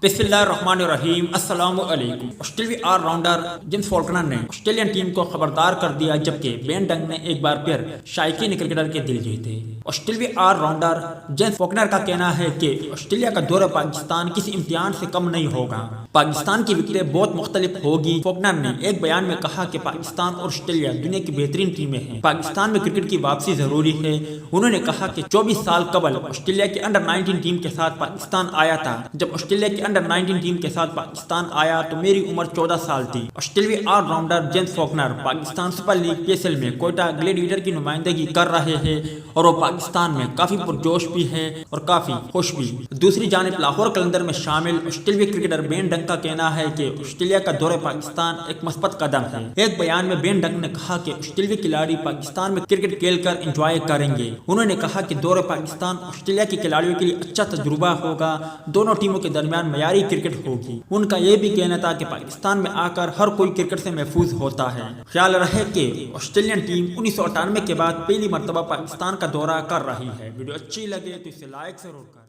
बिस्मिल्लाहिर्रहमानिर्रहीम। अस्सलाम वालेकुम। ऑस्ट्रेलियाई ऑलराउंडर जेम्स फॉल्कनर ने ऑस्ट्रेलियन टीम को खबरदार कर दिया, जबकि बेन डंग ने एक बार फिर शायकीन क्रिकेटर के दिल जीते। ऑस्ट्रेलियाई ऑलराउंडर जेम्स फॉल्कनर का कहना है कि ऑस्ट्रेलिया का दौरा पाकिस्तान किसी इम्तिहान से कम नहीं होगा। पाकिस्तान की विकेटें बहुत मुख्तलिफ होगी। फॉल्कनर ने एक बयान में कहा कि पाकिस्तान और ऑस्ट्रेलिया दुनिया की बेहतरीन टीमें हैं। पाकिस्तान में क्रिकेट की वापसी जरूरी है। उन्होंने कहा कि 24 साल कबल ऑस्ट्रेलिया की अंडर 19 टीम के साथ पाकिस्तान आया था। जब ऑस्ट्रेलिया की अंडर 19 टीम के साथ पाकिस्तान आया तो मेरी उम्र 14 साल थी। ऑस्ट्रेलियाई allrounder James Faulkner Pakistan super league PSL में कोयटा ग्लैडिएटर की नुमाइंदगी कर रहे हैं और वो पाकिस्तान में काफी पुरजोश भी है और काफी खुश भी। दूसरी जानिब लाहौर कलंदर में शामिल ऑस्ट्रेलियाई क्रिकेटर बेन डंग का कहना है कि ऑस्ट्रेलिया का दौरे पाकिस्तान एक मस्बत कदम है। एक बयान में बेन डंग ने कहा कि ऑस्ट्रेलियाई खिलाड़ी पाकिस्तान में क्रिकेट खेलकर एंजॉय करेंगे। उन्होंने कहा कि दौरे पाकिस्तान ऑस्ट्रेलिया के खिलाड़ियों के लिए अच्छा तजुर्बा होगा। दोनों टीमों के दरमियान मयारी क्रिकेट होगी। उनका यह भी कहना था कि पाकिस्तान में आकर हर कोई क्रिकेट से महफूज होता है। ख्याल रहे कि ऑस्ट्रेलियन टीम 1998 के बाद पहली मर्तबा पाकिस्तान का दौरा कर रही है। वीडियो अच्छी लगे तो इसे लाइक जरूर करें।